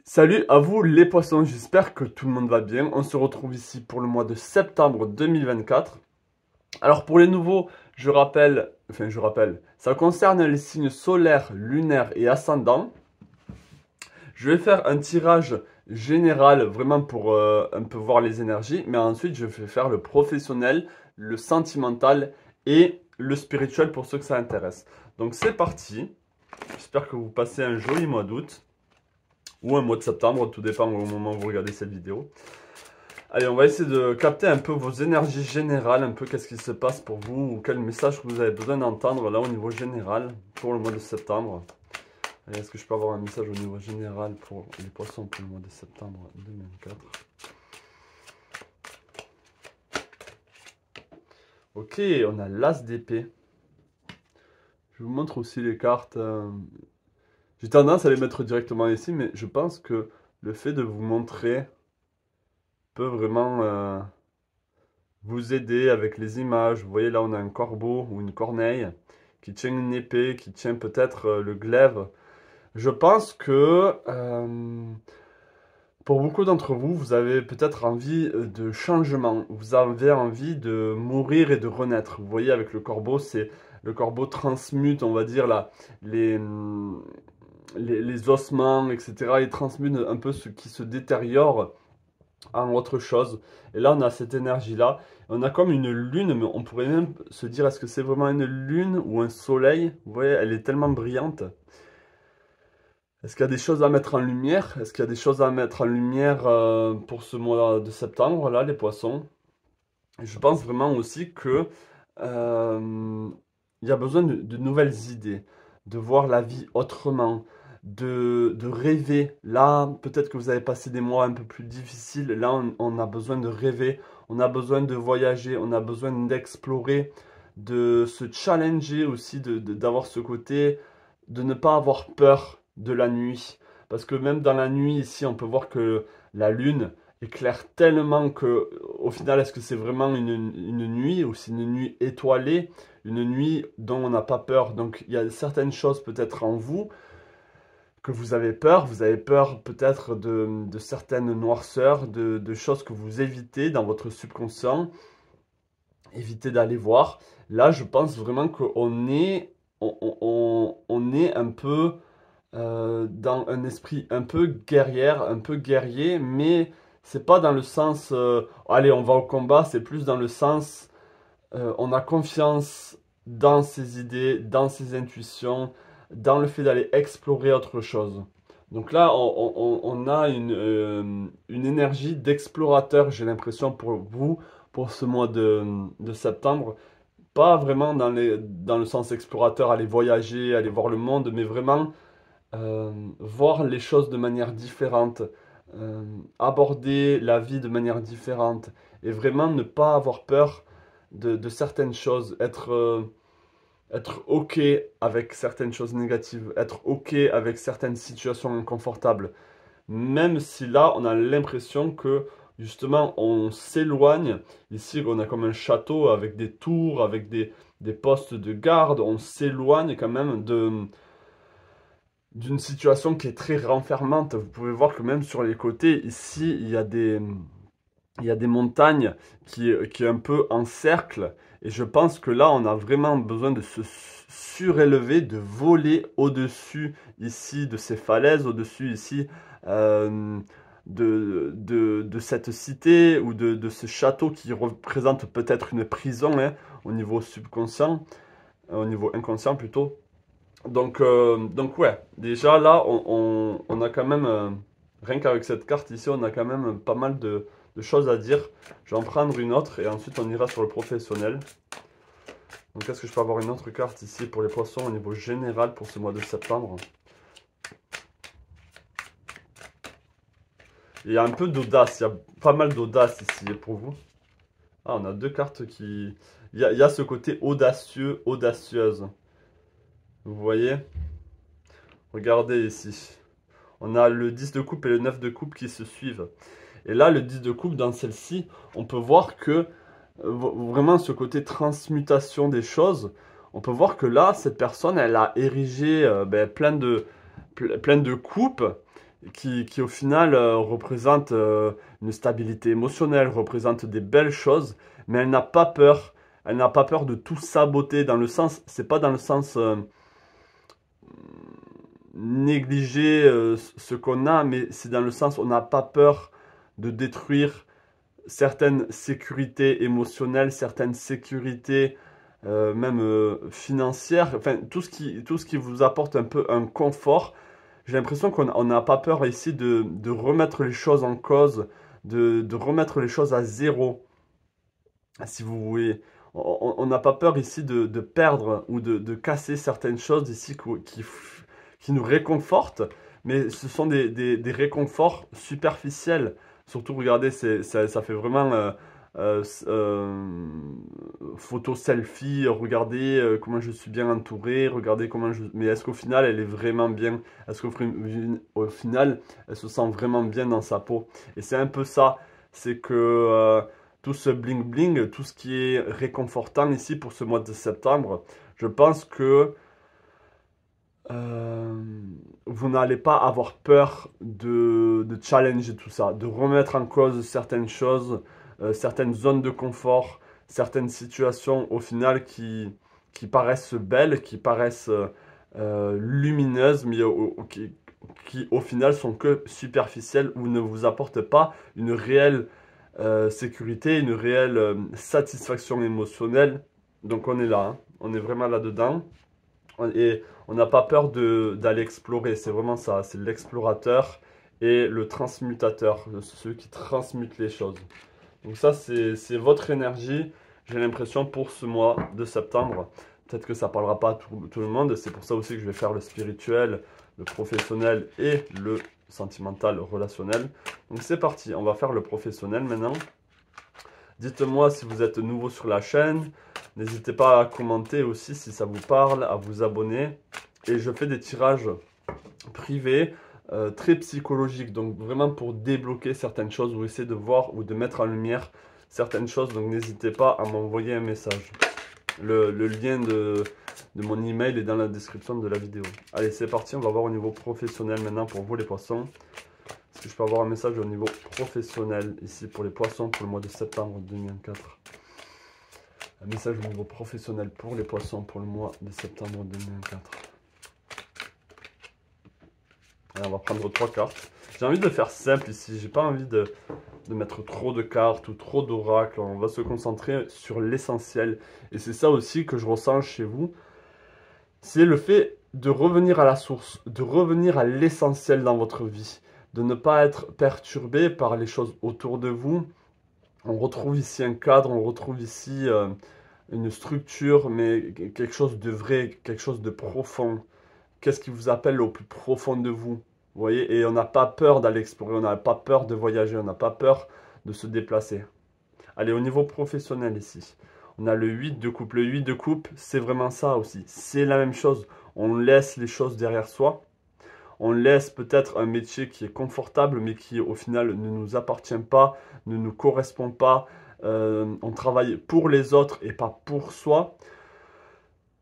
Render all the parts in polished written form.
Salut à vous les poissons, j'espère que tout le monde va bien. On se retrouve ici pour le mois de septembre 2024. Alors pour les nouveaux, je rappelle, ça concerne les signes solaires, lunaires et ascendants. Je vais faire un tirage général vraiment pour un peu voir les énergies, mais ensuite je vais faire le professionnel, le sentimental et le spirituel pour ceux que ça intéresse. Donc c'est parti, j'espère que vous passez un joli mois d'août. Ou un mois de septembre, tout dépend au moment où vous regardez cette vidéo. Allez, on va essayer de capter un peu vos énergies générales, un peu qu'est-ce qui se passe pour vous, ou quel message que vous avez besoin d'entendre là au niveau général pour le mois de septembre. Allez, est-ce que je peux avoir un message au niveau général pour les poissons pour le mois de septembre 2024? Ok, on a l'as d'épée. Je vous montre aussi les cartes. J'ai tendance à les mettre directement ici, mais je pense que le fait de vous montrer peut vraiment vous aider avec les images. Vous voyez là, on a un corbeau ou une corneille qui tient une épée, qui tient peut-être le glaive. Je pense que pour beaucoup d'entre vous, vous avez peut-être envie de changement. Vous avez envie de mourir et de renaître. Vous voyez avec le corbeau, c'est le corbeau transmute, on va dire là, les ossements, etc. Il transmute un peu ce qui se détériore en autre chose. Et là, on a cette énergie-là. On a comme une lune, mais on pourrait même se dire, est-ce que c'est vraiment une lune ou un soleil? Vous voyez, elle est tellement brillante. Est-ce qu'il y a des choses à mettre en lumière? Est-ce qu'il y a des choses à mettre en lumière pour ce mois de septembre, là, les poissons? Je pense vraiment aussi que il y a besoin de nouvelles idées, de voir la vie autrement, de rêver. Là, peut-être que vous avez passé des mois un peu plus difficiles. Là, on a besoin de rêver, on a besoin de voyager, on a besoin d'explorer, de se challenger aussi, d'avoir ce côté, de ne pas avoir peur de la nuit. Parce que même dans la nuit, ici, on peut voir que la lune éclaire tellement que, au final, est-ce que c'est vraiment une nuit ou c'est une nuit étoilée, une nuit dont on n'a pas peur? Donc, il y a certaines choses peut-être en vous que vous avez peur peut-être de certaines noirceurs, de choses que vous évitez dans votre subconscient, évitez d'aller voir. Là, je pense vraiment qu'on est, on est un peu dans un esprit un peu guerrière, un peu guerrier, mais c'est pas dans le sens allez, on va au combat, c'est plus dans le sens on a confiance dans ses idées, dans ses intuitions, dans le fait d'aller explorer autre chose. Donc là, on a une énergie d'explorateur, j'ai l'impression, pour vous, pour ce mois de septembre. Pas vraiment dans le sens explorateur, aller voyager, aller voir le monde, mais vraiment voir les choses de manière différente, aborder la vie de manière différente, et vraiment ne pas avoir peur de certaines choses, être OK avec certaines choses négatives, être OK avec certaines situations inconfortables. Même si là, on a l'impression que justement, on s'éloigne. Ici, on a comme un château avec des tours, avec des postes de garde. On s'éloigne quand même d'une situation qui est très renfermante. Vous pouvez voir que même sur les côtés, ici, il y a des montagnes qui est un peu en cercle. Et je pense que là, on a vraiment besoin de se surélever, de voler au-dessus ici de ces falaises, au-dessus ici de cette cité ou de ce château qui représente peut-être une prison hein, au niveau subconscient, au niveau inconscient plutôt. Donc ouais, déjà là, on a quand même, rien qu'avec cette carte ici, on a quand même pas mal de choses à dire. Je vais en prendre une autre et ensuite on ira sur le professionnel. Donc est-ce que je peux avoir une autre carte ici pour les poissons au niveau général pour ce mois de septembre? Il y a un peu d'audace, il y a pas mal d'audace ici pour vous. Ah, on a deux cartes qui... Il y a ce côté audacieux, audacieuse. Vous voyez? Regardez ici. On a le 10 de coupe et le 9 de coupe qui se suivent. Et là, le 10 de coupe, dans celle-ci, on peut voir que vraiment ce côté transmutation des choses, on peut voir que là, cette personne, elle a érigé plein de coupes qui au final représente une stabilité émotionnelle, représente des belles choses, mais elle n'a pas peur. Elle n'a pas peur de tout saboter dans le sens, c'est pas dans le sens négliger ce qu'on a, mais c'est dans le sens on n'a pas peur de détruire certaines sécurités émotionnelles, certaines sécurités même financières, enfin tout ce qui vous apporte un peu un confort. J'ai l'impression qu'on n'a pas peur ici de remettre les choses en cause, de remettre les choses à zéro, si vous voulez. On n'a pas peur ici de perdre ou de casser certaines choses ici qui nous réconfortent, mais ce sont des réconforts superficiels. Surtout, regardez, ça fait vraiment photo selfie, regardez comment je suis bien entouré, regardez comment je... Mais est-ce qu'au final, elle est vraiment bien? Est-ce qu'au final, elle se sent vraiment bien dans sa peau? Et c'est un peu ça, c'est que tout ce bling bling, tout ce qui est réconfortant ici pour ce mois de septembre, je pense que vous n'allez pas avoir peur de challenger tout ça, de remettre en cause certaines choses, certaines zones de confort, certaines situations au final qui paraissent belles, qui paraissent lumineuses, mais qui au final sont que superficielles ou ne vous apportent pas une réelle sécurité, une réelle satisfaction émotionnelle. Donc on est là, hein. On est vraiment là-dedans. Et on n'a pas peur d'aller explorer, c'est vraiment ça, c'est l'explorateur et le transmutateur, celui qui transmute les choses. Donc ça, c'est votre énergie, j'ai l'impression, pour ce mois de septembre. Peut-être que ça ne parlera pas à tout le monde, c'est pour ça aussi que je vais faire le spirituel, le professionnel et le sentimental, relationnel. Donc c'est parti, on va faire le professionnel maintenant. Dites-moi si vous êtes nouveau sur la chaîne. N'hésitez pas à commenter aussi si ça vous parle, à vous abonner. Et je fais des tirages privés, très psychologiques. Donc vraiment pour débloquer certaines choses ou essayer de voir ou de mettre en lumière certaines choses. Donc n'hésitez pas à m'envoyer un message. Le lien de mon email est dans la description de la vidéo. Allez, c'est parti. On va voir au niveau professionnel maintenant pour vous les poissons. Est-ce que je peux avoir un message au niveau professionnel ici pour les poissons pour le mois de septembre 2024? Un message au niveau professionnel pour les poissons pour le mois de septembre 2024. Allez, on va prendre 3 cartes. J'ai envie de faire simple ici. J'ai pas envie de mettre trop de cartes ou trop d'oracles. On va se concentrer sur l'essentiel. Et c'est ça aussi que je ressens chez vous. C'est le fait de revenir à la source, de revenir à l'essentiel dans votre vie. De ne pas être perturbé par les choses autour de vous. On retrouve ici un cadre, on retrouve ici une structure, mais quelque chose de vrai, quelque chose de profond. Qu'est-ce qui vous appelle au plus profond de vous? Vous voyez, et on n'a pas peur d'aller explorer, on n'a pas peur de voyager, on n'a pas peur de se déplacer. Allez, au niveau professionnel ici, on a le 8 de coupe. Le 8 de coupe, c'est vraiment ça aussi. C'est la même chose. On laisse les choses derrière soi. On laisse peut-être un métier qui est confortable, mais qui au final ne nous appartient pas, ne nous correspond pas. On travaille pour les autres et pas pour soi.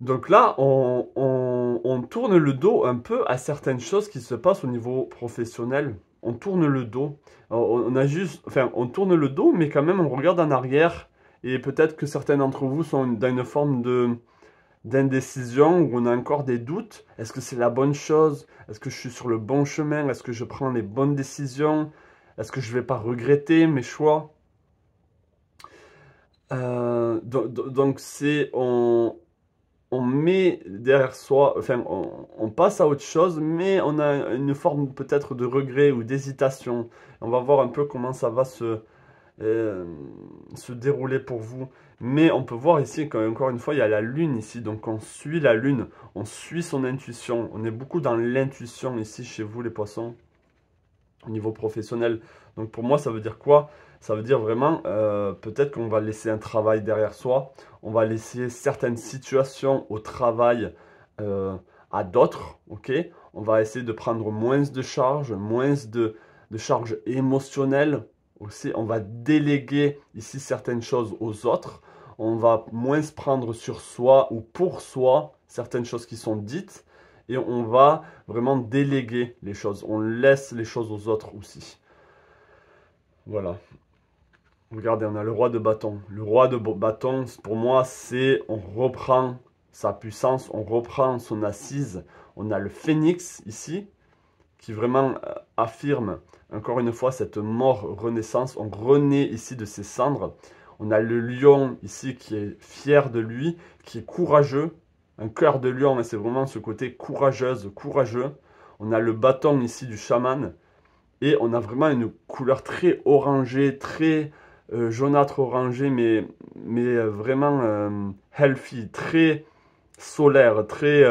Donc là, on tourne le dos un peu à certaines choses qui se passent au niveau professionnel. On tourne le dos. On a juste, enfin, on tourne le dos, mais quand même, on regarde en arrière. Et peut-être que certains d'entre vous sont dans une forme d'indécision où on a encore des doutes. Est-ce que c'est la bonne chose? Est-ce que je suis sur le bon chemin? Est-ce que je prends les bonnes décisions? Est-ce que je ne vais pas regretter mes choix? Donc c'est on met derrière soi, enfin on passe à autre chose, mais on a une forme peut-être de regret ou d'hésitation. On va voir un peu comment ça va se dérouler pour vous. Mais on peut voir ici qu'encore une fois, il y a la lune ici. Donc on suit la lune, on suit son intuition. On est beaucoup dans l'intuition ici chez vous les poissons, au niveau professionnel. Donc pour moi, ça veut dire quoi? Ça veut dire vraiment, peut-être qu'on va laisser un travail derrière soi. On va laisser certaines situations au travail à d'autres. Ok, on va essayer de prendre moins de charges, moins de charges émotionnelles. Aussi, on va déléguer ici certaines choses aux autres. On va moins se prendre sur soi ou pour soi certaines choses qui sont dites. et on va vraiment déléguer les choses. On laisse les choses aux autres aussi. Voilà. Regardez, on a le roi de bâton. Le roi de bâton, pour moi, c'est on reprend sa puissance, on reprend son assise. On a le phénix ici, qui vraiment affirme, encore une fois, cette mort-renaissance. On renaît ici de ses cendres. On a le lion ici qui est fier de lui, qui est courageux. Un cœur de lion, mais c'est vraiment ce côté courageuse, courageux. On a le bâton ici du chaman. Et on a vraiment une couleur très orangée, très jaunâtre orangé, mais vraiment healthy, très solaire, très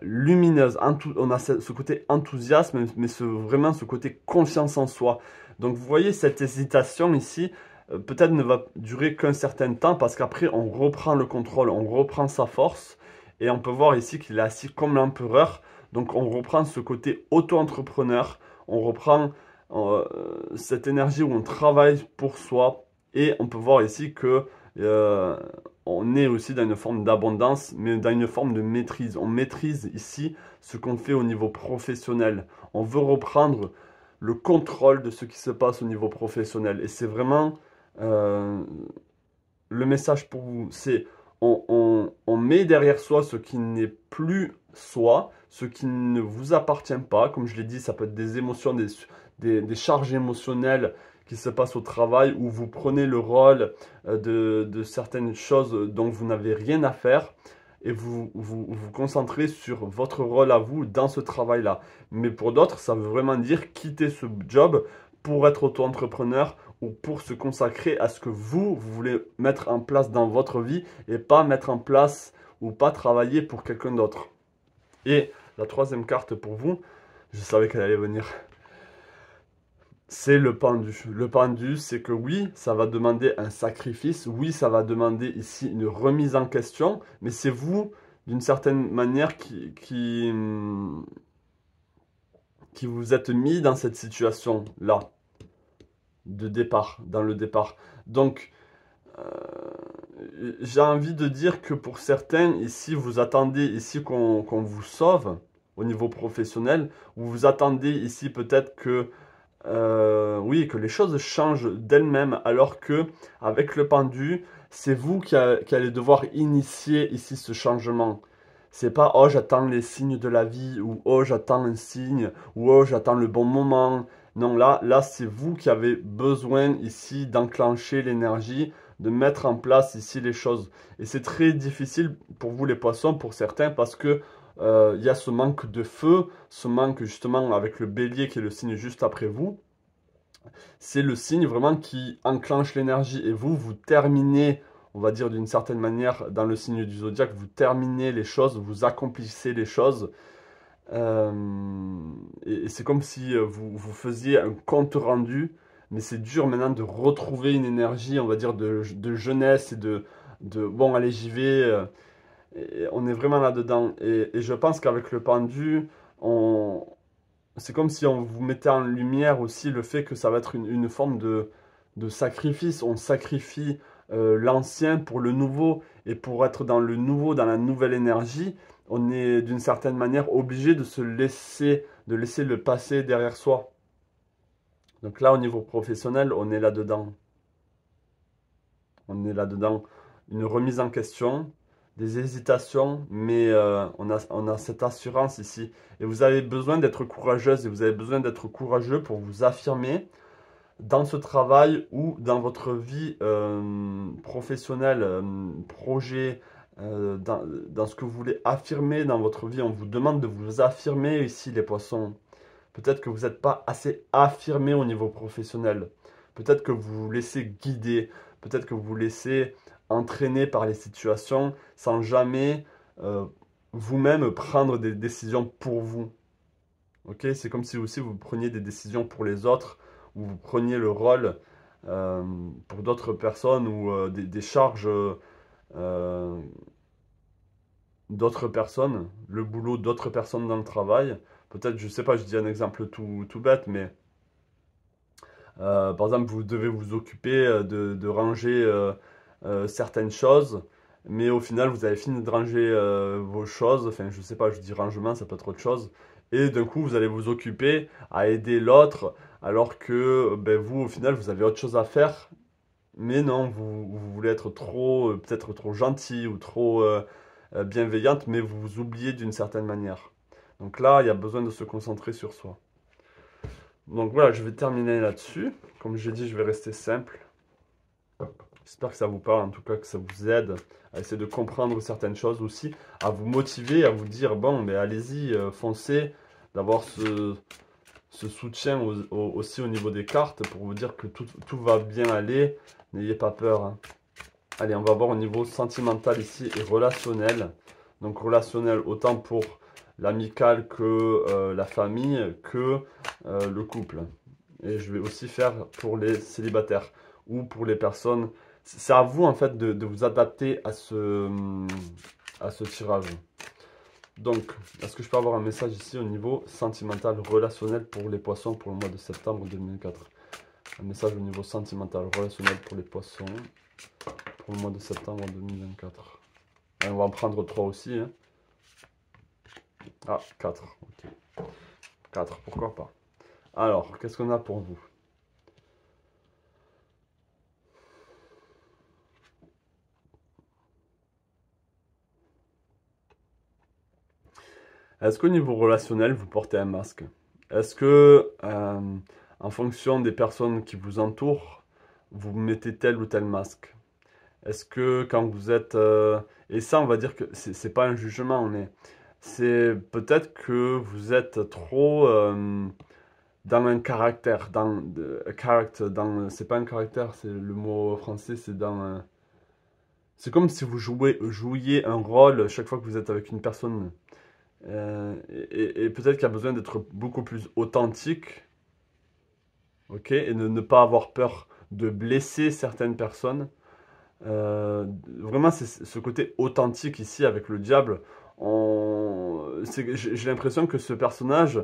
lumineuse. On a ce côté enthousiasme, mais vraiment ce côté confiance en soi. Donc vous voyez cette hésitation ici, peut-être ne va durer qu'un certain temps, parce qu'après on reprend le contrôle, on reprend sa force, et on peut voir ici qu'il est assis comme l'empereur. Donc on reprend ce côté auto-entrepreneur, on reprend cette énergie où on travaille pour soi, et on peut voir ici que on est aussi dans une forme d'abondance, mais dans une forme de maîtrise. On maîtrise ici ce qu'on fait au niveau professionnel. On veut reprendre le contrôle de ce qui se passe au niveau professionnel. Et c'est vraiment le message pour vous. C'est on met derrière soi ce qui n'est plus soi, ce qui ne vous appartient pas. Comme je l'ai dit, ça peut être des émotions, des charges émotionnelles qui se passent au travail, où vous prenez le rôle de certaines choses dont vous n'avez rien à faire, et vous concentrez sur votre rôle à vous dans ce travail-là. Mais pour d'autres, ça veut vraiment dire quitter ce job pour être auto-entrepreneur, ou pour se consacrer à ce que vous voulez mettre en place dans votre vie, et pas mettre en place ou pas travailler pour quelqu'un d'autre. Et la troisième carte pour vous, je savais qu'elle allait venir. C'est le pendu. Le pendu, c'est que oui, ça va demander un sacrifice. Oui, ça va demander ici une remise en question. Mais c'est vous, d'une certaine manière, qui vous êtes mis dans cette situation-là, de départ, dans le départ. Donc, j'ai envie de dire que pour certains, ici, vous attendez ici qu'on vous sauve au niveau professionnel. Ou vous attendez ici peut-être que oui, que les choses changent d'elles-mêmes, alors que avec le pendu, c'est vous qui allez devoir initier ici ce changement. C'est pas oh j'attends les signes de la vie, ou oh j'attends un signe, ou oh j'attends le bon moment. Non, là c'est vous qui avez besoin ici d'enclencher l'énergie, de mettre en place ici les choses. Et c'est très difficile pour vous les poissons, pour certains, parce que il y a ce manque de feu, ce manque justement avec le bélier qui est le signe juste après vous. C'est le signe vraiment qui enclenche l'énergie, et vous terminez, on va dire d'une certaine manière, dans le signe du zodiaque, vous terminez les choses, vous accomplissez les choses. Euh, et c'est comme si vous faisiez un compte rendu, mais c'est dur maintenant de retrouver une énergie, on va dire, de jeunesse, et bon, allez, j'y vais. Et on est vraiment là-dedans. Et je pense qu'avec le pendu, c'est comme si on vous mettait en lumière aussi le fait que ça va être une forme de sacrifice. On sacrifie l'ancien pour le nouveau. Et pour être dans le nouveau, dans la nouvelle énergie, on est d'une certaine manière obligé de laisser le passé derrière soi. Donc là, au niveau professionnel, on est là-dedans. On est là-dedans. Une remise en question, des hésitations, mais on a cette assurance ici. Et vous avez besoin d'être courageuse, et vous avez besoin d'être courageux pour vous affirmer dans ce travail ou dans votre vie professionnelle, projet, dans ce que vous voulez affirmer dans votre vie. On vous demande de vous affirmer ici, les poissons. Peut-être que vous n'êtes pas assez affirmé au niveau professionnel. Peut-être que vous vous laissez guider. Peut-être que vous vous laissez entraîner par les situations sans jamais vous-même prendre des décisions pour vous. Ok, c'est comme si aussi vous preniez des décisions pour les autres, ou vous preniez le rôle pour d'autres personnes, ou des charges d'autres personnes, le boulot d'autres personnes dans le travail. Peut-être, je sais pas, je dis un exemple tout bête, mais par exemple, vous devez vous occuper de ranger certaines choses, mais au final, vous avez fini de ranger vos choses. Enfin, je sais pas, je dis rangement, ça peut être autre chose. Et d'un coup, vous allez vous occuper à aider l'autre, alors que ben, vous, au final, vous avez autre chose à faire. Mais non, vous voulez être trop, peut-être trop gentil ou trop bienveillante, mais vous vous oubliez d'une certaine manière. Donc là, il y a besoin de se concentrer sur soi. Donc voilà, je vais terminer là-dessus. Comme j'ai dit, je vais rester simple. J'espère que ça vous parle, en tout cas que ça vous aide à essayer de comprendre certaines choses aussi, à vous motiver, à vous dire, bon, mais allez-y, foncez, d'avoir ce soutien aussi au niveau des cartes pour vous dire que tout va bien aller, n'ayez pas peur, hein. Allez, on va voir au niveau sentimental ici et relationnel. Donc relationnel autant pour l'amical que la famille, que le couple. Et je vais aussi faire pour les célibataires ou pour les personnes. C'est à vous en fait de vous adapter à ce tirage. Donc, est-ce que je peux avoir un message ici au niveau sentimental, relationnel pour les poissons pour le mois de septembre 2004? Un message au niveau sentimental, relationnel pour les poissons pour le mois de septembre 2024. Et on va en prendre 3 aussi, hein. Ah, 4, ok. 4, pourquoi pas. Alors, qu'est-ce qu'on a pour vous? Est-ce qu'au niveau relationnel, vous portez un masque? Est-ce que, en fonction des personnes qui vous entourent, vous mettez tel ou tel masque? Est-ce que quand vous êtes... et ça, on va dire que c'est pas un jugement, mais c'est peut-être que vous êtes trop dans un caractère, c'est pas un caractère, c'est le mot français, c'est dans... c'est comme si vous jouiez un rôle chaque fois que vous êtes avec une personne. Et peut-être qu'il y a besoin d'être beaucoup plus authentique, ok? Et de ne pas avoir peur de blesser certaines personnes. Vraiment, c'est ce côté authentique ici avec le diable. J'ai l'impression que ce personnage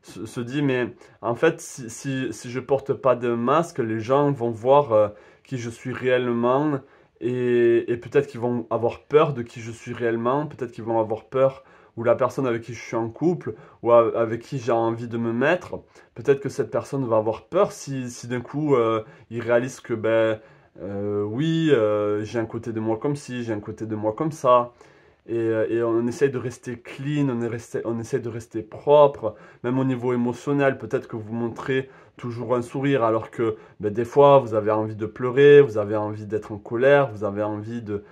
se dit, mais en fait, si je porte pas de masque, les gens vont voir qui je suis réellement et peut-être qu'ils vont avoir peur de qui je suis réellement, peut-être qu'ils vont avoir peur ou la personne avec qui je suis en couple ou avec qui j'ai envie de me mettre, peut-être que cette personne va avoir peur si d'un coup il réalise que ben oui, j'ai un côté de moi comme ci, j'ai un côté de moi comme ça. Et on essaye de rester clean, on essaye de rester propre, même au niveau émotionnel. Peut-être que vous montrez toujours un sourire alors que ben, des fois vous avez envie de pleurer, vous avez envie d'être en colère, vous avez envie de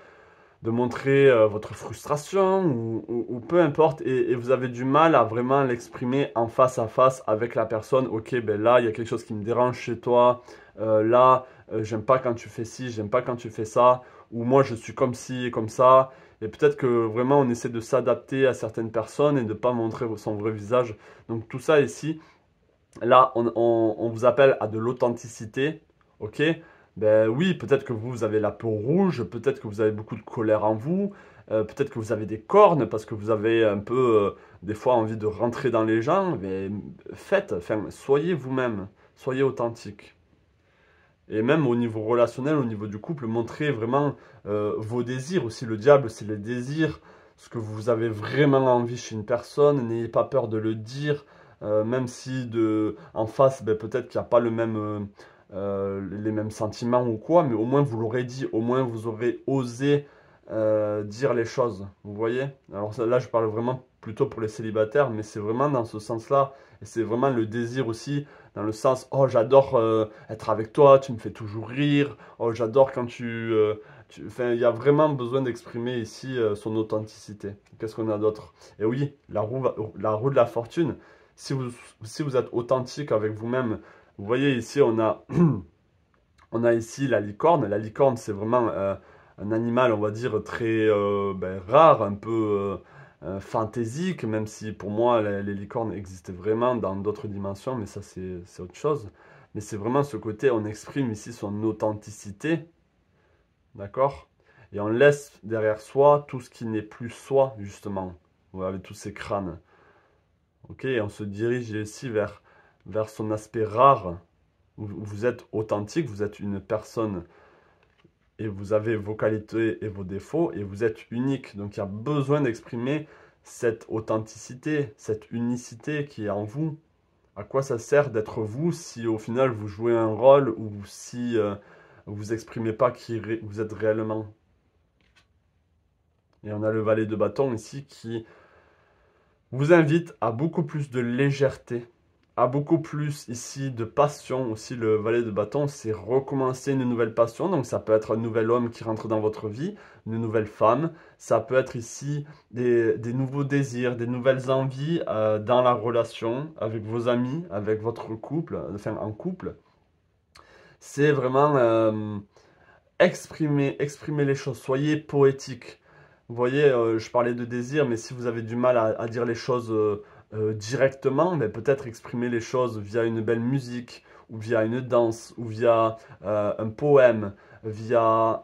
montrer votre frustration ou peu importe. Et vous avez du mal à vraiment l'exprimer en face à face avec la personne. Ok, ben là, il y a quelque chose qui me dérange chez toi. Là, j'aime pas quand tu fais ci, j'aime pas quand tu fais ça. Ou moi, je suis comme ci et comme ça. Et peut-être que vraiment, on essaie de s'adapter à certaines personnes et de ne pas montrer son vrai visage. Donc tout ça ici, là, on vous appelle à de l'authenticité. Ok? Ben oui, peut-être que vous avez la peau rouge, peut-être que vous avez beaucoup de colère en vous, peut-être que vous avez des cornes parce que vous avez un peu, des fois, envie de rentrer dans les gens. Mais faites, enfin, soyez vous-même, soyez authentique. Et même au niveau relationnel, au niveau du couple, montrez vraiment vos désirs aussi. Le diable, c'est les désirs, ce que vous avez vraiment envie chez une personne. N'ayez pas peur de le dire, même si en face, ben, peut-être qu'il n'y a pas les mêmes sentiments ou quoi, mais au moins vous l'aurez dit, au moins vous aurez osé dire les choses. Vous voyez? Alors là, je parle vraiment plutôt pour les célibataires, mais c'est vraiment dans ce sens-là. Et c'est vraiment le désir aussi dans le sens, oh, j'adore être avec toi, tu me fais toujours rire. Oh, j'adore quand Enfin, il y a vraiment besoin d'exprimer ici son authenticité. Qu'est-ce qu'on a d'autre? Et oui, la roue de la fortune. Si vous, si vous êtes authentique avec vous-même, vous voyez ici, on a ici la licorne. La licorne, c'est vraiment un animal, on va dire, très ben, rare, un peu fantaisique, même si pour moi, les licornes existent vraiment dans d'autres dimensions, mais ça, c'est autre chose. Mais c'est vraiment ce côté, on exprime ici son authenticité, d'accord? Et on laisse derrière soi tout ce qui n'est plus soi, justement. Vous avez tous ces crânes. Ok? Et on se dirige ici vers son aspect rare. Vous êtes authentique, vous êtes une personne et vous avez vos qualités et vos défauts, et vous êtes unique. Donc il y a besoin d'exprimer cette authenticité, cette unicité qui est en vous. À quoi ça sert d'être vous si au final vous jouez un rôle ou si vous exprimez pas qui vous êtes réellement? Et on a le valet de bâton ici qui vous invite à beaucoup plus de légèreté, à beaucoup plus ici de passion. Aussi, le valet de bâton, c'est recommencer une nouvelle passion. Donc, ça peut être un nouvel homme qui rentre dans votre vie, une nouvelle femme. Ça peut être ici des nouveaux désirs, des nouvelles envies dans la relation, avec vos amis, avec votre couple, enfin en couple. C'est vraiment exprimer les choses. Soyez poétique. Vous voyez, je parlais de désir, mais si vous avez du mal à dire les choses directement, mais peut-être exprimer les choses via une belle musique, ou via une danse, ou via un poème, via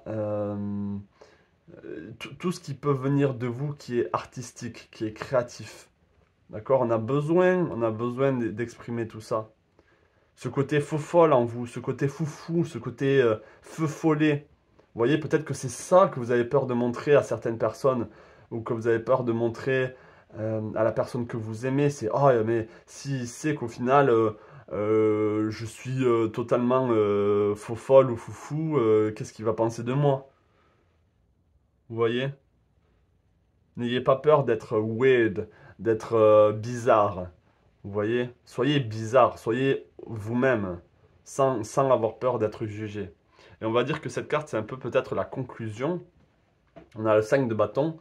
tout ce qui peut venir de vous qui est artistique, qui est créatif. D'accord? On a besoin d'exprimer tout ça. Ce côté faux folle en vous, ce côté foufou, ce côté feu follet. Vous voyez, peut-être que c'est ça que vous avez peur de montrer à certaines personnes, ou que vous avez peur de montrer à la personne que vous aimez. C'est, oh, mais si c'est qu'au final, je suis totalement faux folle ou foufou, qu'est-ce qu'il va penser de moi? Vous voyez? N'ayez pas peur d'être weird, d'être bizarre. Vous voyez? Soyez bizarre, soyez vous-même, sans avoir peur d'être jugé. Et on va dire que cette carte, c'est un peu peut-être la conclusion. On a le 5 de bâton.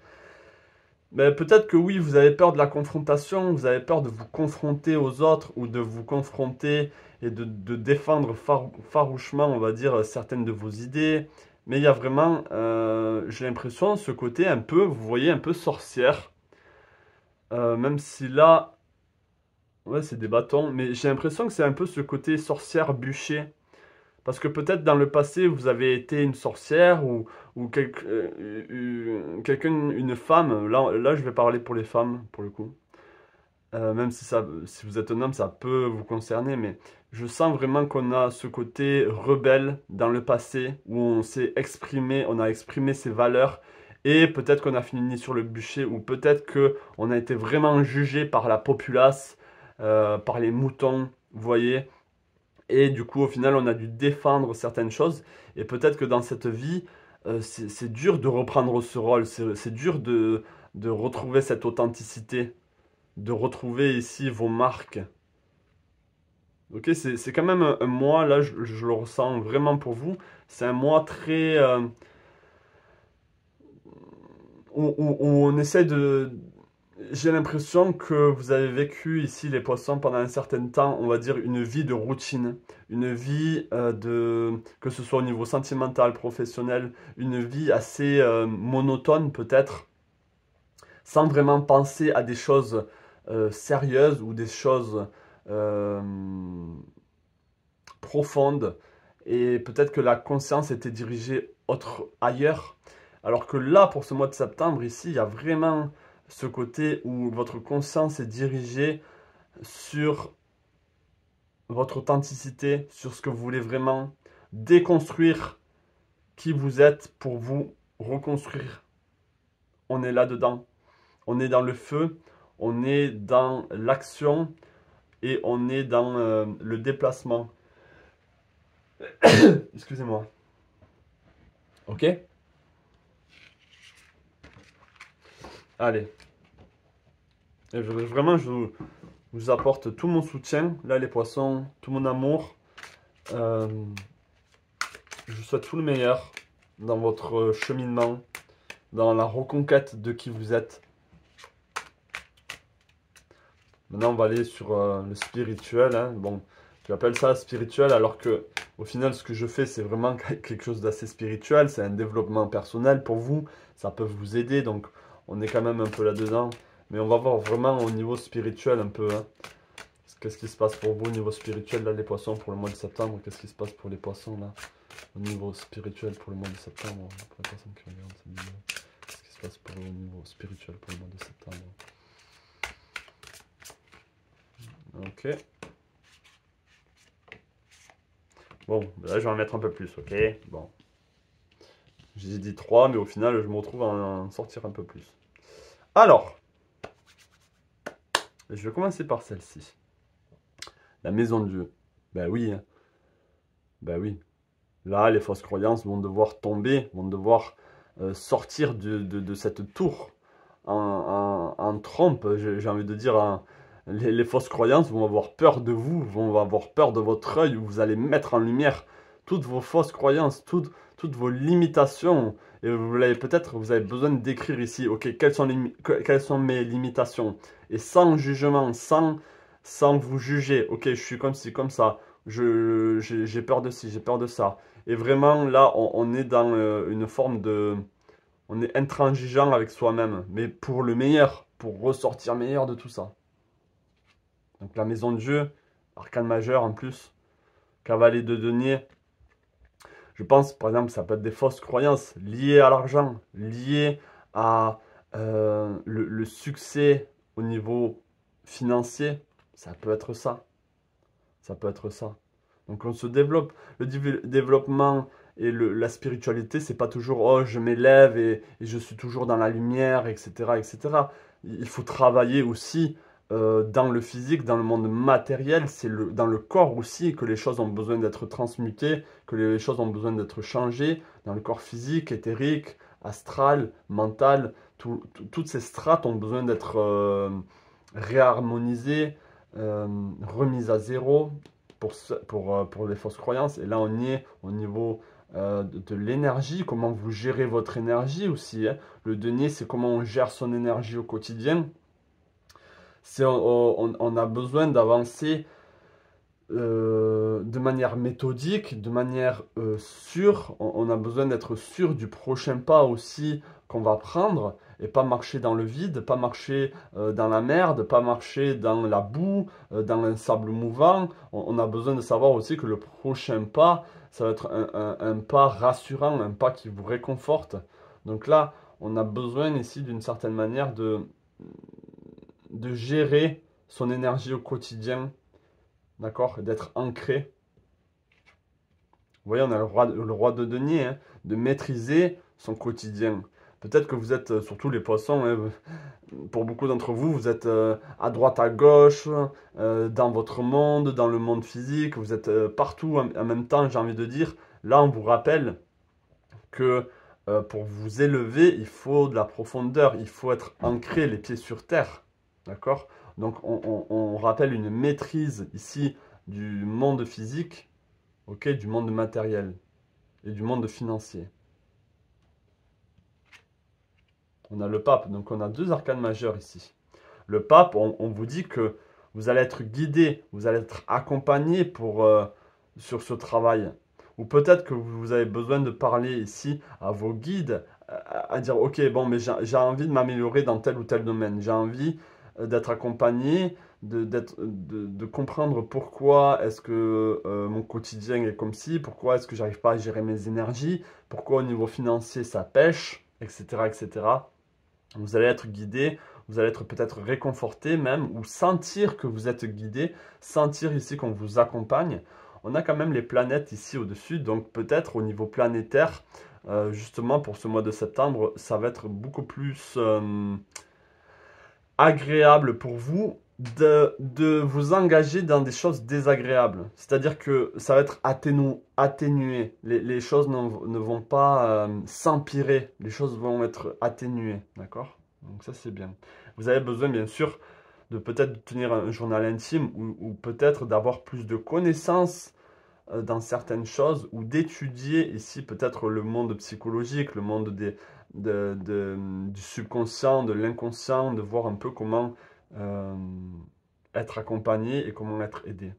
Mais peut-être que oui, vous avez peur de la confrontation, vous avez peur de vous confronter aux autres ou de vous confronter et de défendre farouchement, on va dire, certaines de vos idées. Mais il y a vraiment, j'ai l'impression, ce côté un peu, vous voyez, un peu sorcière. Même si là, ouais, c'est des bâtons, mais j'ai l'impression que c'est un peu ce côté sorcière bûcher. Parce que peut-être dans le passé, vous avez été une sorcière ou quelqu'un, une femme. Là, je vais parler pour les femmes, pour le coup. Même si si vous êtes un homme, ça peut vous concerner, mais je sens vraiment qu'on a ce côté rebelle dans le passé, où on s'est exprimé, on a exprimé ses valeurs, et peut-être qu'on a fini sur le bûcher, ou peut-être qu'on a été vraiment jugé par la populace, par les moutons, vous voyez. Et du coup, au final, on a dû défendre certaines choses. Et peut-être que dans cette vie, c'est dur de reprendre ce rôle. C'est dur de retrouver cette authenticité. De retrouver ici vos marques. Ok, c'est quand même un mois, là, je le ressens vraiment pour vous. C'est un mois très... où on essaie de... J'ai l'impression que vous avez vécu ici, les poissons, pendant un certain temps, on va dire, une vie de routine. Une vie que ce soit au niveau sentimental, professionnel, une vie assez monotone peut-être, sans vraiment penser à des choses sérieuses ou des choses euh, profondes. Et peut-être que la conscience était dirigée ailleurs. Alors que là, pour ce mois de septembre, ici, il y a vraiment ce côté où votre conscience est dirigée sur votre authenticité, sur ce que vous voulez vraiment, déconstruire qui vous êtes pour vous reconstruire. On est là-dedans. On est dans le feu, on est dans l'action et on est dans le déplacement. Excusez-moi. Ok? Allez. Vraiment, je vous apporte tout mon soutien. Là, les poissons, tout mon amour. Euh, je vous souhaite tout le meilleur dans votre cheminement, dans la reconquête de qui vous êtes. Maintenant, on va aller sur le spirituel. Hein. Bon, j'appelle ça spirituel alors que, au final, ce que je fais, c'est vraiment quelque chose d'assez spirituel. C'est un développement personnel pour vous. Ça peut vous aider. Donc, on est quand même un peu là-dedans. Mais on va voir vraiment au niveau spirituel un peu. Hein. Qu'est-ce qui se passe pour vous au niveau spirituel, là, les poissons, pour le mois de septembre? Qu'est-ce qui se passe pour les poissons, là, au niveau spirituel, pour le mois de septembre? Pour les personnes qui regardent cette vidéo. Qu'est-ce qui se passe pour le niveau spirituel pour le mois de septembre? Ok. Bon, là, je vais en mettre un peu plus, ok? Bon. J'ai dit 3, mais au final, je me retrouve à en sortir un peu plus. Alors, je vais commencer par celle-ci. La maison de Dieu. Ben oui, hein. Ben oui. Là, les fausses croyances vont devoir tomber, vont devoir sortir de cette tour en trompe. J'ai envie de dire, les fausses croyances vont avoir peur de vous, vont avoir peur de votre œil, où vous allez mettre en lumière toutes vos fausses croyances, toutes vos limitations. Et vous avez besoin d'écrire ici, ok, quelles sont mes limitations? Et sans jugement, sans vous juger, ok, je suis comme ci, comme ça, j'ai peur de ci, j'ai peur de ça. Et vraiment, là, on est dans une forme de... On est intransigeant avec soi-même, mais pour le meilleur, pour ressortir meilleur de tout ça. Donc la maison de Dieu, arcane majeur en plus, cavalier de denier. Je pense, par exemple, ça peut être des fausses croyances liées à l'argent, liées à le succès au niveau financier. Ça peut être ça. Ça peut être ça. Donc on se développe. Le développement et la spiritualité, c'est pas toujours oh je m'élève et je suis toujours dans la lumière, etc., etc. Il faut travailler aussi dans le physique, dans le monde matériel. C'est dans le corps aussi que les choses ont besoin d'être transmutées, que les choses ont besoin d'être changées. Dans le corps physique, éthérique, astral, mental, toutes ces strates ont besoin d'être réharmonisées, remises à zéro pour les fausses croyances. Et là, on y est au niveau de l'énergie, comment vous gérez votre énergie aussi, hein. Le denier, c'est comment on gère son énergie au quotidien. On a besoin d'avancer de manière méthodique, de manière sûre. On a besoin d'être sûr du prochain pas aussi qu'on va prendre et pas marcher dans le vide, pas marcher dans la merde, pas marcher dans la boue, dans un sable mouvant. On a besoin de savoir aussi que le prochain pas, ça va être un pas rassurant, un pas qui vous réconforte. Donc là, on a besoin ici d'une certaine manière de gérer son énergie au quotidien, d'accord, d'être ancré. Vous voyez, on a le roi de denier, hein, de maîtriser son quotidien. Peut-être que vous êtes, surtout les poissons, hein, pour beaucoup d'entre vous, vous êtes à droite, à gauche, dans votre monde, dans le monde physique, vous êtes partout en même temps, j'ai envie de dire. Là, on vous rappelle que pour vous élever, il faut de la profondeur, il faut être ancré, les pieds sur terre. D'accord? Donc, on rappelle une maîtrise ici du monde physique, ok, du monde matériel et du monde financier. On a le pape, donc on a deux arcanes majeurs ici. Le pape, on vous dit que vous allez être guidé, vous allez être accompagné sur ce travail. Ou peut-être que vous avez besoin de parler ici à vos guides, à dire, ok, bon, mais j'ai envie de m'améliorer dans tel ou tel domaine. J'ai envie d'être accompagné, de comprendre pourquoi est-ce que mon quotidien est comme ci, pourquoi est-ce que j'arrive pas à gérer mes énergies, pourquoi au niveau financier ça pêche, etc., etc. Vous allez être guidé, vous allez être peut-être réconforté même, ou sentir que vous êtes guidé, sentir ici qu'on vous accompagne. On a quand même les planètes ici au-dessus, donc peut-être au niveau planétaire, justement pour ce mois de septembre, ça va être beaucoup plus agréable pour vous de vous engager dans des choses désagréables. C'est-à-dire que ça va être atténué. Les choses ne vont pas s'empirer. Les choses vont être atténuées. D'accord? Donc ça, c'est bien. Vous avez besoin, bien sûr, de peut-être tenir un journal intime ou peut-être d'avoir plus de connaissances dans certaines choses ou d'étudier ici peut-être le monde psychologique, le monde du subconscient, de l'inconscient, de voir un peu comment être accompagné et comment être aidé.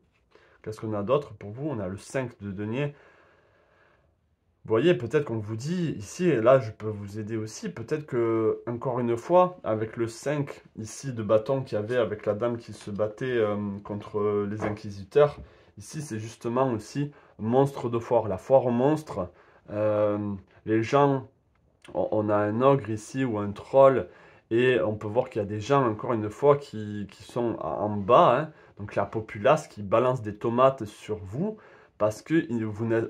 Qu'est-ce qu'on a d'autre pour vous? On a le 5 de denier. Vous voyez, peut-être qu'on vous dit ici, et là je peux vous aider aussi, peut-être que, encore une fois, avec le 5 ici de bâton qu'il y avait avec la dame qui se battait contre les inquisiteurs, ici c'est justement aussi monstre de foire, la foire aux monstres. Les gens, on a un ogre ici ou un troll, et on peut voir qu'il y a des gens, encore une fois, qui sont en bas, hein, donc la populace qui balance des tomates sur vous, parce que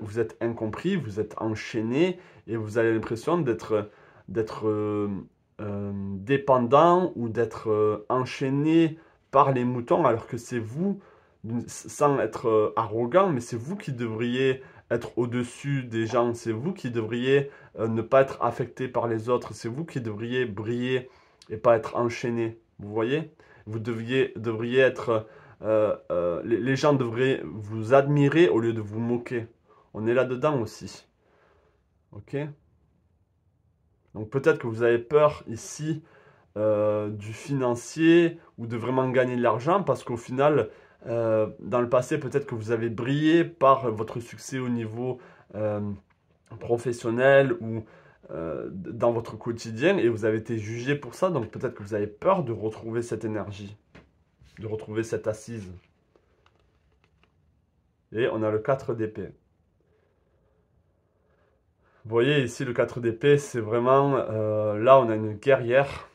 vous êtes incompris, vous êtes enchaîné et vous avez l'impression d'être dépendant ou d'être enchaîné par les moutons, alors que c'est vous, sans être arrogant, mais c'est vous qui devriez être au-dessus des gens, c'est vous qui devriez ne pas être affecté par les autres, c'est vous qui devriez briller et pas être enchaîné. Vous voyez? Vous devriez être... les gens devraient vous admirer au lieu de vous moquer. On est là-dedans aussi. Ok? Donc peut-être que vous avez peur ici du financier ou de vraiment gagner de l'argent parce qu'au final, dans le passé, peut-être que vous avez brillé par votre succès au niveau professionnel ou dans votre quotidien et vous avez été jugé pour ça. Donc peut-être que vous avez peur de retrouver cette énergie, de retrouver cette assise. Et on a le 4 d'épée. Vous voyez ici le 4 d'épée, c'est vraiment... là, on a une guerrière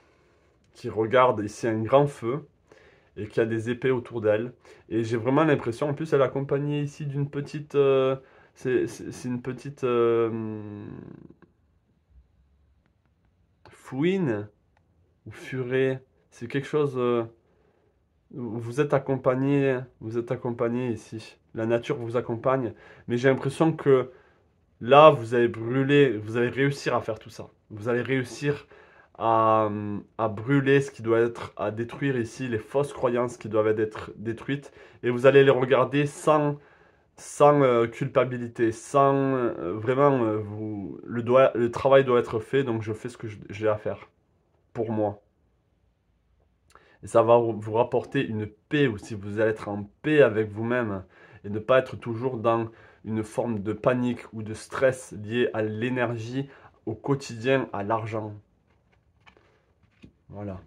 qui regarde ici un grand feu et qui a des épées autour d'elle. Et j'ai vraiment l'impression, en plus, elle est accompagnée ici d'une petite... c'est une petite... fouine ou furet. C'est quelque chose... vous êtes accompagné ici. La nature vous accompagne. Mais j'ai l'impression que là, vous allez brûler, vous allez réussir à faire tout ça. Vous allez réussir à brûler ce qui doit être, à détruire ici les fausses croyances qui doivent être détruites. Et vous allez les regarder sans culpabilité, sans vraiment, le travail doit être fait, donc je fais ce que j'ai à faire pour moi. Et ça va vous rapporter une paix aussi. Vous allez être en paix avec vous-même et ne pas être toujours dans une forme de panique ou de stress lié à l'énergie, au quotidien, à l'argent. Voilà.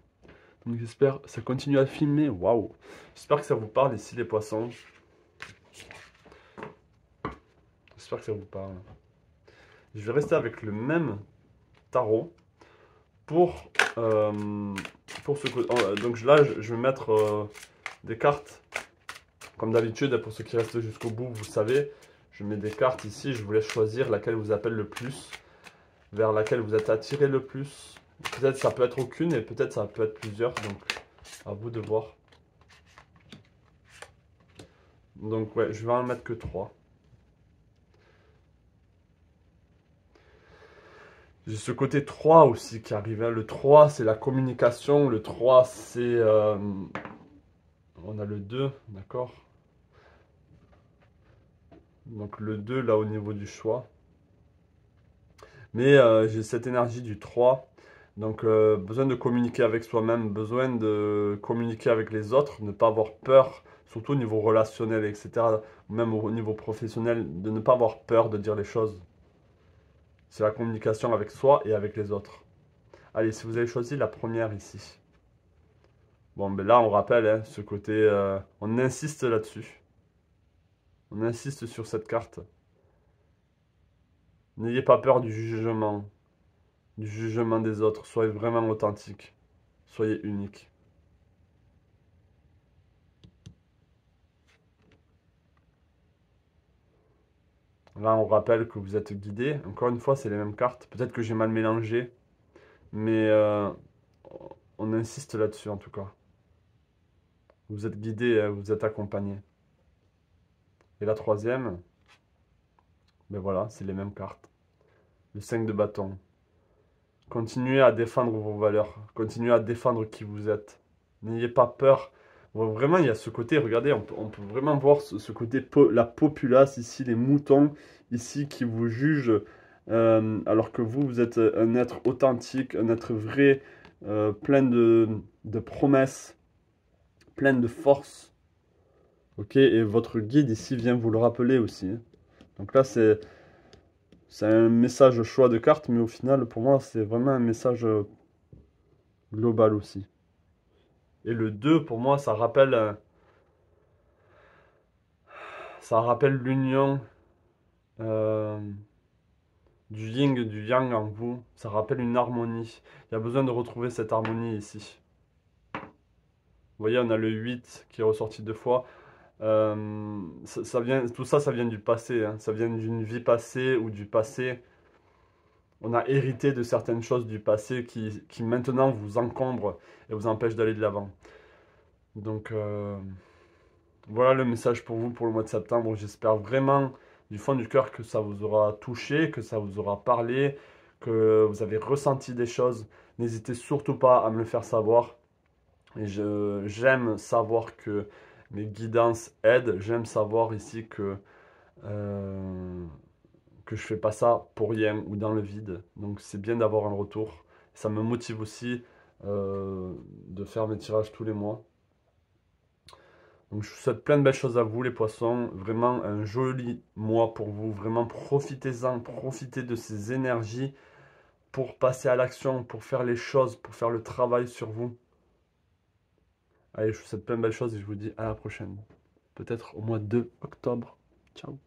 Donc j'espère, ça continue à filmer. Waouh. J'espère que ça vous parle ici les poissons. J'espère que ça vous parle. Je vais rester avec le même tarot pour ce côté. Donc là, je vais mettre des cartes. Comme d'habitude, pour ceux qui restent jusqu'au bout, vous savez, je mets des cartes ici. Je vous laisse choisir laquelle vous appelle le plus, vers laquelle vous êtes attiré le plus. Peut-être ça peut être aucune et peut-être ça peut être plusieurs. Donc, à vous de voir. Donc, ouais, je vais en mettre que 3. J'ai ce côté 3 aussi qui arrive. Hein. Le 3, c'est la communication. Le 3, c'est... on a le 2, d'accord? Donc le 2, là, au niveau du choix. Mais j'ai cette énergie du 3. Donc, besoin de communiquer avec soi-même, besoin de communiquer avec les autres, ne pas avoir peur, surtout au niveau relationnel, etc. Même au niveau professionnel, de ne pas avoir peur de dire les choses. C'est la communication avec soi et avec les autres. Allez, si vous avez choisi la première ici. Bon, ben là, on rappelle hein, ce côté... on insiste là-dessus. On insiste sur cette carte. N'ayez pas peur du jugement des autres. Soyez vraiment authentique. Soyez unique. Là, on rappelle que vous êtes guidé. Encore une fois, c'est les mêmes cartes. Peut-être que j'ai mal mélangé, mais on insiste là-dessus en tout cas. Vous êtes guidé, vous êtes accompagné. Et la troisième, ben voilà, c'est les mêmes cartes. Le 5 de bâton. Continuez à défendre vos valeurs. Continuez à défendre qui vous êtes. N'ayez pas peur. Bon, vraiment, il y a ce côté, regardez, on peut vraiment voir ce côté, la populace ici, les moutons ici qui vous jugent, alors que vous êtes un être authentique, un être vrai, plein de promesses, plein de force. Ok, et votre guide ici vient vous le rappeler aussi. Hein. Donc là, c'est un message choix de carte, mais au final, pour moi, c'est vraiment un message global aussi. Et le 2, pour moi, ça rappelle l'union du yin et du yang en vous. Ça rappelle une harmonie. Il y a besoin de retrouver cette harmonie ici. Vous voyez, on a le 8 qui est ressorti 2 fois. Tout ça, ça vient du passé, hein. Ça vient d'une vie passée ou du passé. On a hérité de certaines choses du passé qui maintenant vous encombrent et vous empêchent d'aller de l'avant. Donc voilà le message pour vous pour le mois de septembre. J'espère vraiment du fond du cœur que ça vous aura touché, que ça vous aura parlé, que vous avez ressenti des choses. N'hésitez surtout pas à me le faire savoir. Et j'aime savoir que mes guidances aident. J'aime savoir ici euh, que je fais pas ça pour rien ou dans le vide. Donc c'est bien d'avoir un retour. Ça me motive aussi de faire mes tirages tous les mois. Donc je vous souhaite plein de belles choses à vous les poissons. Vraiment un joli mois pour vous. Vraiment profitez-en, profitez de ces énergies pour passer à l'action, pour faire les choses, pour faire le travail sur vous. Allez, je vous souhaite plein de belles choses et je vous dis à la prochaine. Peut-être au mois de octobre. Ciao.